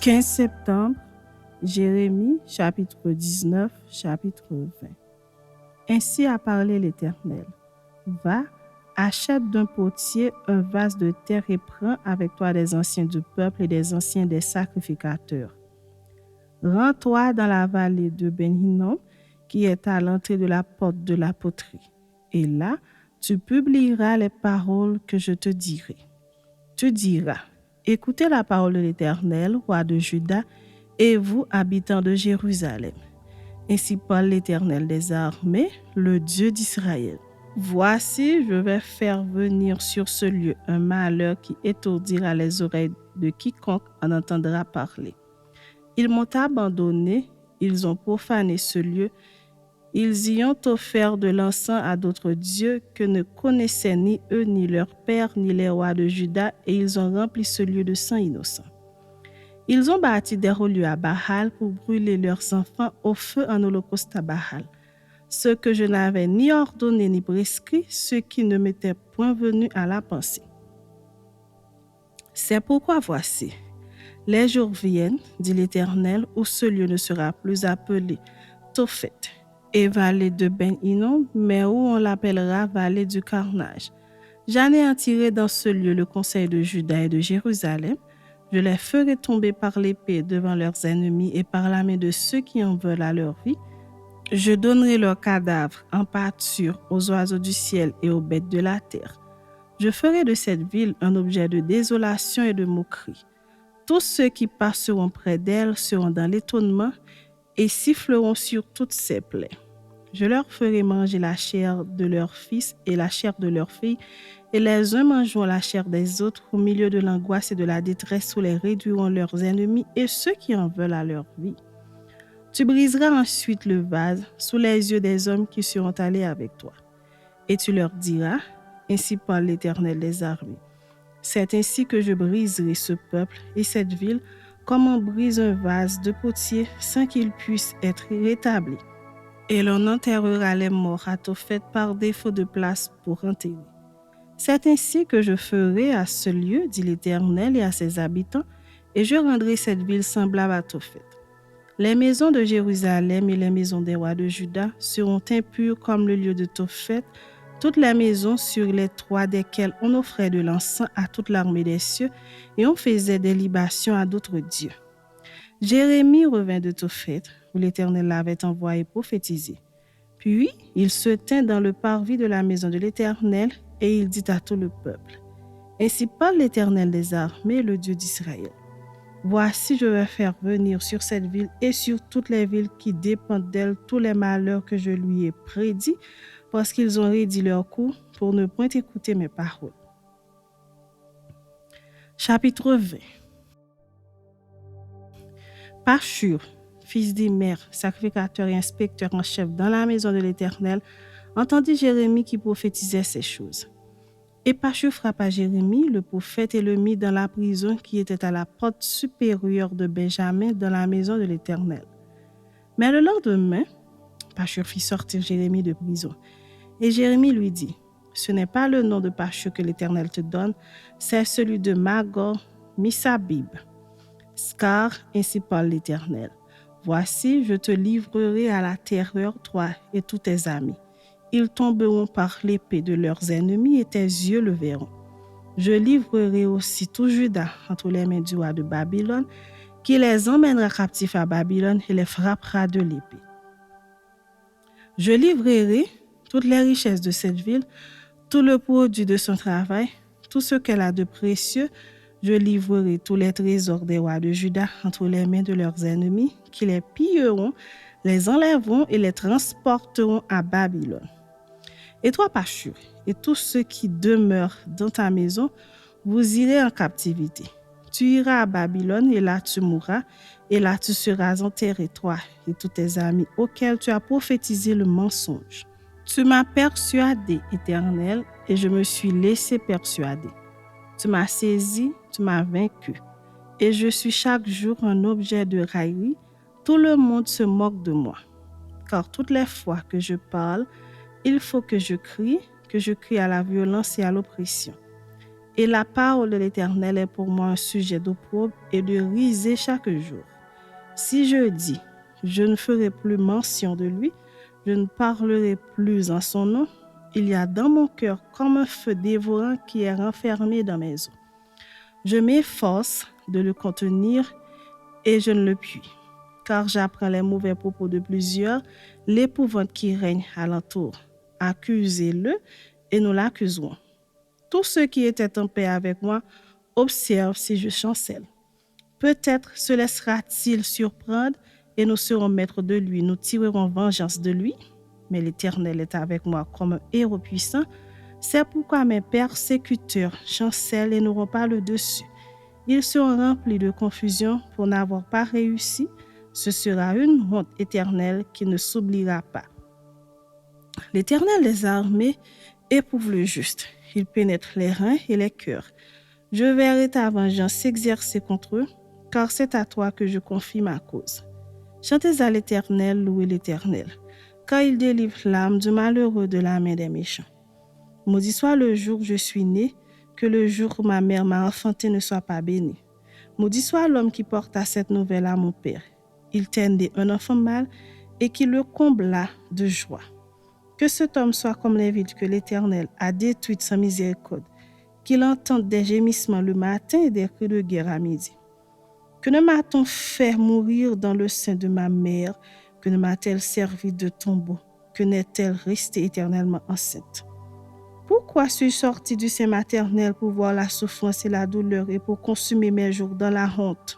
15 septembre, Jérémie, chapitre 19, chapitre 20. Ainsi a parlé l'Éternel. Va, achète d'un potier un vase de terre et prends avec toi des anciens du peuple et des anciens des sacrificateurs. Rends-toi dans la vallée de Ben-Hinnom, qui est à l'entrée de la porte de la poterie. Et là, tu publieras les paroles que je te dirai. Tu diras, écoutez la parole de l'Éternel, roi de Juda, et vous, habitants de Jérusalem. Ainsi parle l'Éternel des armées, le Dieu d'Israël. Voici, je vais faire venir sur ce lieu un malheur qui étourdira les oreilles de quiconque en entendra parler. Ils m'ont abandonné, ils ont profané ce lieu, ils y ont offert de l'encens à d'autres dieux que ne connaissaient ni eux, ni leurs pères, ni les rois de Juda, et ils ont rempli ce lieu de sang innocent. Ils ont bâti des relieux à Baal pour brûler leurs enfants au feu en holocauste à Baal, ce que je n'avais ni ordonné ni prescrit, ce qui ne m'était point venu à la pensée. C'est pourquoi voici, les jours viennent, dit l'Éternel, où ce lieu ne sera plus appelé Tophet et vallée de Ben-Hinnom, mais où on l'appellera vallée du carnage. J'anéantirai dans ce lieu le conseil de Juda et de Jérusalem. Je les ferai tomber par l'épée devant leurs ennemis et par la main de ceux qui en veulent à leur vie. Je donnerai leurs cadavres en pâture aux oiseaux du ciel et aux bêtes de la terre. Je ferai de cette ville un objet de désolation et de moquerie. Tous ceux qui passeront près d'elle seront dans l'étonnement et siffleront sur toutes ses plaies. Je leur ferai manger la chair de leurs fils et la chair de leurs filles, et les uns mangeront la chair des autres au milieu de l'angoisse et de la détresse où les réduiront leurs ennemis et ceux qui en veulent à leur vie. Tu briseras ensuite le vase sous les yeux des hommes qui seront allés avec toi. Et tu leur diras, ainsi parle l'Éternel des armées. C'est ainsi que je briserai ce peuple et cette ville comme on brise un vase de potier sans qu'il puisse être rétabli. Et l'on enterrera les morts à Tophet par défaut de place pour enterrer. C'est ainsi que je ferai à ce lieu, dit l'Éternel, et à ses habitants, et je rendrai cette ville semblable à Tophet. Les maisons de Jérusalem et les maisons des rois de Juda seront impures comme le lieu de Tophet, toutes les maisons sur les toits desquelles on offrait de l'encens à toute l'armée des cieux, et on faisait des libations à d'autres dieux. Jérémie revint de Tophet, où l'Éternel l'avait envoyé prophétiser. Puis il se tint dans le parvis de la maison de l'Éternel, et il dit à tout le peuple, ainsi parle l'Éternel des armées, le Dieu d'Israël. Voici, je vais faire venir sur cette ville et sur toutes les villes qui dépendent d'elle tous les malheurs que je lui ai prédits, parce qu'ils ont raidi leur cou pour ne point écouter mes paroles. Chapitre 20. Pashur, fils d'Imer, sacrificateur et inspecteur en chef dans la maison de l'Éternel, entendit Jérémie qui prophétisait ces choses. Et Pashur frappa Jérémie, le prophète, et le mit dans la prison qui était à la porte supérieure de Benjamin dans la maison de l'Éternel. Mais le lendemain, Pashur fit sortir Jérémie de prison. Et Jérémie lui dit, ce n'est pas le nom de Pashur que l'Éternel te donne, c'est celui de Magor Missabib. Car ainsi parle l'Éternel. Voici, je te livrerai à la terreur, toi et tous tes amis. Ils tomberont par l'épée de leurs ennemis et tes yeux le verront. Je livrerai aussi tout Juda entre les mains du roi de Babylone, qui les emmènera captifs à Babylone et les frappera de l'épée. Je livrerai toutes les richesses de cette ville, tout le produit de son travail, tout ce qu'elle a de précieux. Je livrerai tous les trésors des rois de Juda entre les mains de leurs ennemis, qui les pilleront, les enlèveront et les transporteront à Babylone. Et toi, Pashur, et tous ceux qui demeurent dans ta maison, vous irez en captivité. Tu iras à Babylone, et là tu mourras, et là tu seras enterré, toi et tous tes amis auxquels tu as prophétisé le mensonge. Tu m'as persuadé, Éternel, et je me suis laissé persuader. Tu m'as saisi, tu m'as vaincu, et je suis chaque jour un objet de raillerie. Tout le monde se moque de moi, car toutes les fois que je parle, il faut que je crie à la violence et à l'oppression. Et la parole de l'Éternel est pour moi un sujet d'opprobre et de risée chaque jour. Si je dis, je ne ferai plus mention de lui, je ne parlerai plus en son nom, il y a dans mon cœur comme un feu dévorant qui est renfermé dans mes os. Je m'efforce de le contenir et je ne le puis, car j'apprends les mauvais propos de plusieurs, l'épouvante qui règne alentour. Accusez-le et nous l'accuserons. Tous ceux qui étaient en paix avec moi observent si je chancelle. Peut-être se laissera-t-il surprendre et nous serons maîtres de lui, nous tirerons vengeance de lui. Mais l'Éternel est avec moi comme un héros puissant. C'est pourquoi mes persécuteurs chancellent et n'auront pas le dessus. Ils seront remplis de confusion pour n'avoir pas réussi. Ce sera une honte éternelle qui ne s'oubliera pas. L'Éternel des armées éprouve le juste. Il pénètre les reins et les cœurs. Je verrai ta vengeance s'exercer contre eux, car c'est à toi que je confie ma cause. Chantez à l'Éternel, louez l'Éternel, car il délivre l'âme du malheureux de la main des méchants. Maudit soit le jour où je suis né, que le jour où ma mère m'a enfanté ne soit pas béni. Maudit soit l'homme qui porta cette nouvelle à mon père. Il tendait un enfant mâle et qui le combla de joie. Que cet homme soit comme les villes que l'Éternel a détruites sans miséricorde, qu'il entende des gémissements le matin et des cris de guerre à midi. Que ne m'a-t-on fait mourir dans le sein de ma mère, que ne m'a-t-elle servi de tombeau, que n'est-elle restée éternellement enceinte? Pourquoi suis-je sortie du sein maternel pour voir la souffrance et la douleur et pour consumer mes jours dans la honte?